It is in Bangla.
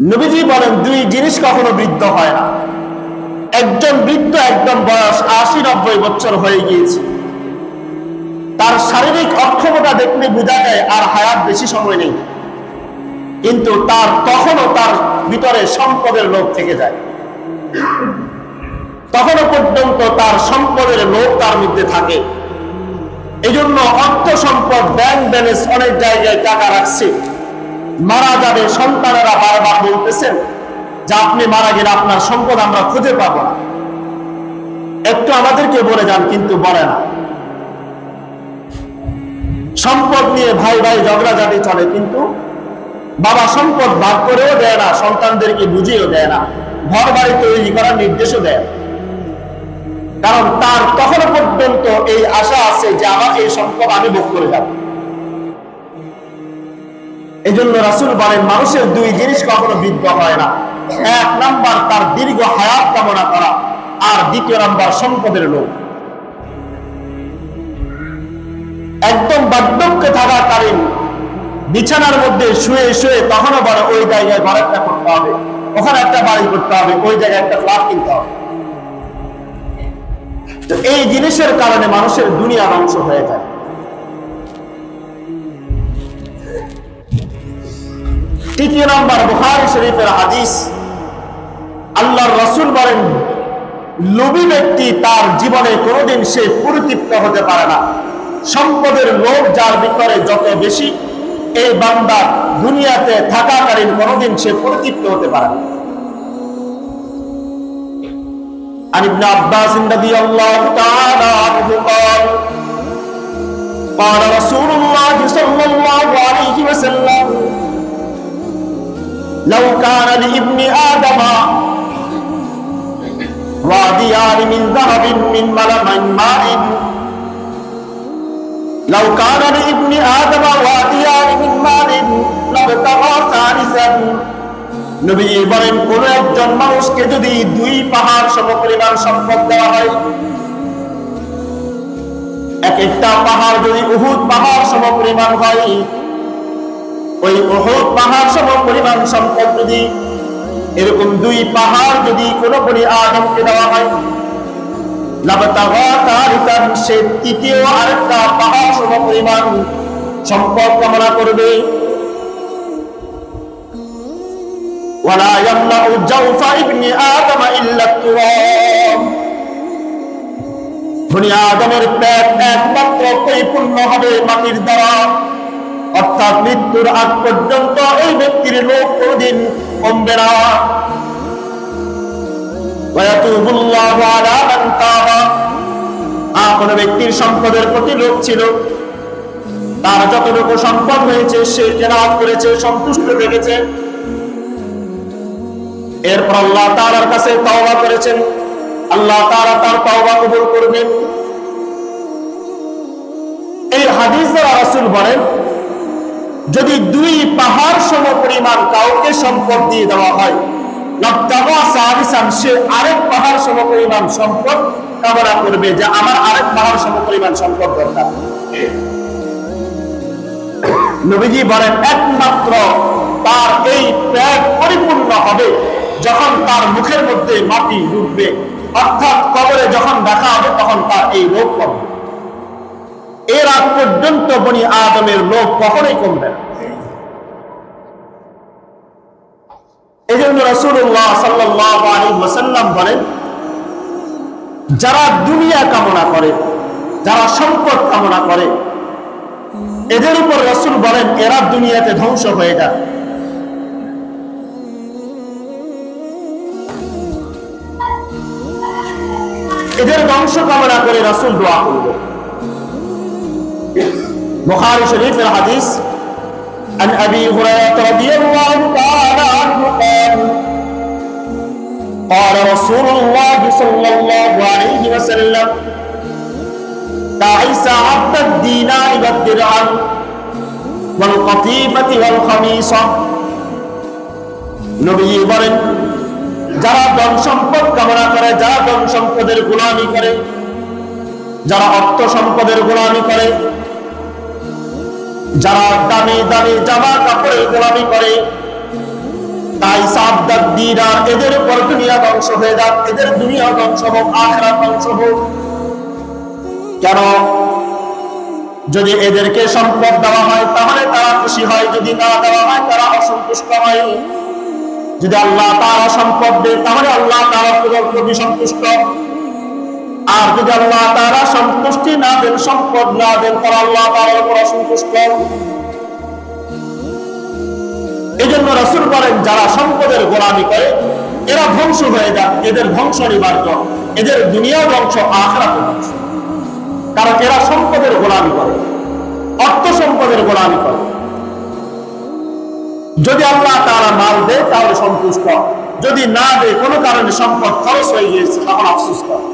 নবীজি বলেন দুই জিনিস কখনো বৃদ্ধ হয় না। একজন বৃদ্ধ একদম বয়স ৮০-৯০ বছর হয়ে গিয়েছে, তার শারীরিক অক্ষমতা দেখলে বোঝা যায় আর হায়াত বেশি সময় নেই, কিন্তু তার তখনও তার ভিতরে সম্পদের লোভ থেকে যায়। তখনও পর্যন্ত তার সম্পদের লোভ তার মধ্যে থাকে। এই জন্য অর্থ সম্পদ, ব্যাংক ব্যালেন্স, অনেক জায়গায় টাকা রাখছে, মারা যাবে সন্তানেরা বারবার বলতেছেন যে আপনি মারা গেলে আপনার সম্পদ আমরা খুঁজে পাবো না, একটু আমাদেরকে বলে যান, কিন্তু বলে না। সম্পদ নিয়ে ভাই ভাই ঝগড়াঝাটি চলে, কিন্তু বাবা সম্পদ ভাগ করেও দেয় না, সন্তানদেরকে বুঝিয়েও দেয় না, ঘর বাড়ি তৈরি করার নির্দেশও দেয়। কারণ তার তখনও পর্যন্ত এই আশা আছে যে আমার এই সম্পদ আমি ভোগ করে যাব। এই জন্য রাসূল বলেন মানুষের দুই জিনিস কখনো বৃদ্ধ হয় না। এক নাম্বার তার দীর্ঘ হায়াত কামনা করা, আর দ্বিতীয় নাম্বার সম্পদের লোভ। একদম বার্ধক্যে থাকাকালীন বিছানার মধ্যে শুয়ে শুয়ে তখনও বলে ওই জায়গায় ঘর একটা করতে হবে, ওখানে একটা বাড়ি করতে হবে, ওই জায়গায় একটা ফ্ল্যাট কিনতে হবে। তো এই জিনিসের কারণে মানুষের দুনিয়া ধ্বংস হয়ে যায়। তৃতীয় নম্বর বুখারী শরীফের হাদিস, আল্লাহর রাসূল বলেন লোভী ব্যক্তি তার জীবনে কোনোদিন সে পরিতৃপ্ত হতে পারে না। সম্পদের লোভ যার ভিতরে যত বেশি, এই বান্দা দুনিয়াতে থাকাকালীন কোনোদিন সে পরিতৃপ্ত হতে পারে না। عن ابن عباس رضي الله تعالى عنه قال قال رسول الله صلى الله عليه وسلم لو كان لابن آدم واديان من ذهب من ماء لو كان لابن آدم واديان من ماء لابتغى ثالثا। নবী বলেন কোন একজন মানুষকে যদি দুই পাহাড় সমপরিমাণ সম্পদ দেওয়া হয়, এক একটা পাহাড় যদি উহুদ পাহাড় সমপরিমাণ হয়, ওই উহুদ পাহাড় সমপরিমাণ সম্পদ যদি এরকম দুই পাহাড় যদি কোন বনি আদমকে দেওয়া হয়, লাবতাগা তারিকান, সে তৃতীয় আরেকটা পাহাড় সমপরিমাণ সম্পদ কামনা করবে। ওয়ালা ইয়ামলাউ জাওফা ইবনি আদম ইল্লা তুরাব, বনি আদমের পেট একমাত্র পরিপূর্ণ হবে মাটির দ্বারা, অর্থাৎ মৃত্যুর আগ পর্যন্ত এই ব্যক্তির লোভ কোনদিন কমবে না। ওয়ায়াতুবুল্লাহু আলা মান তাবা, কোন ব্যক্তির সম্পদের প্রতি লোভ ছিল, তার যতটুকু সম্পদ হয়েছে সে কেনাত করেছে, সন্তুষ্ট থেকেছে, এরপর আল্লাহ তাআলার কাছে তওবা করেছেন, আল্লাহ তাআলা তার তওবা কবুল করবেন। এই হাদিস দ্বারা রাসূল বলেন যদি দুই পাহাড় সমপরিমাণ কাউকে সম্পদ দিয়ে দেওয়া হয়, লাবতাগা সালিসান, সে আরেক পাহাড় সমপরিমাণ সম্পদ কামনা করবে যে আমার আরেক পাহাড় সমপরিমাণ সম্পদ দরকার। নবীজি বলেন একমাত্র তার এই পেট পরিপূর্ণ হবে যখন তার মুখের মধ্যে মাটি ঢুকবে, অর্থাৎ কবরে যখন দেখা হবে তখন তার এই লোভ কমবে। এর আগ পর্যন্ত বনি আদমের লোভ কখনোই কমবে না। এই জন্য রাসূলুল্লাহ সাল্লাল্লাহু আলাইহি ওয়াসাল্লাম বলেন যারা দুনিয়া কামনা করে, যারা সম্পদ কামনা করে, এদের উপর রাসূল বলেন এরা দুনিয়াতে ধ্বংস হয়ে যায়। এদের ধ্বংস কামনা করে রাসূল দোয়া করবেন। বুখারী শরীফের হাদিস, عن أبي هريرة رضي الله تعالى عنه قال قال رسول الله صلى الله عليه وسلم تعس عبد الدينار والدرهم والقطيفة والخميصة। নবী বলেন যারা ধন সম্পদ কামনা করে, যারা ধন সম্পদের গোলামি করে, যারা অর্থ সম্পদের গোলামি করে, যারা দামি দামি জামা কাপড়ের গোলামি করে, তাই তাবদাদ দিনার, এদের উপর দুনিয়া ধ্বংস হয়ে যাক, এদের দুনিয়া ধ্বংস হোক, আখিরাত ধ্বংস হোক। কেন? যদি এদেরকে সম্পদ দেওয়া হয় তাহলে তারা খুশি হয়, যদি না দেওয়া হয় তারা অসন্তুষ্ট হয়। যদি আল্লাহ তাআলা সম্পদ দেন তাহলে আল্লাহ তাআলা প্রতি সন্তুষ্ট, আর যদি আল্লাহ তাআলা সন্তুষ্টি না দেন, সম্পদ না দেন, তাহলে আল্লাহ তাআলার উপর অসন্তুষ্ট। এজন্য রাসূল বলেন যারা সম্পদের গোলামি করে এরা ধ্বংস হয়ে যায়, এদের ধ্বংস অনিবার্য, এদের দুনিয়া ধ্বংস, আখিরাত ধ্বংস। কারণ এরা সম্পদের গোলামি করে, অর্থ সম্পদের গোলামি করে। যদি আল্লাহ তাআলা মাল দেয় তাহলে সন্তুষ্ট, যদি না দেয় কোনো কারণে সম্পদ খরচ হয়ে গিয়েছে তখন আফসোস করে।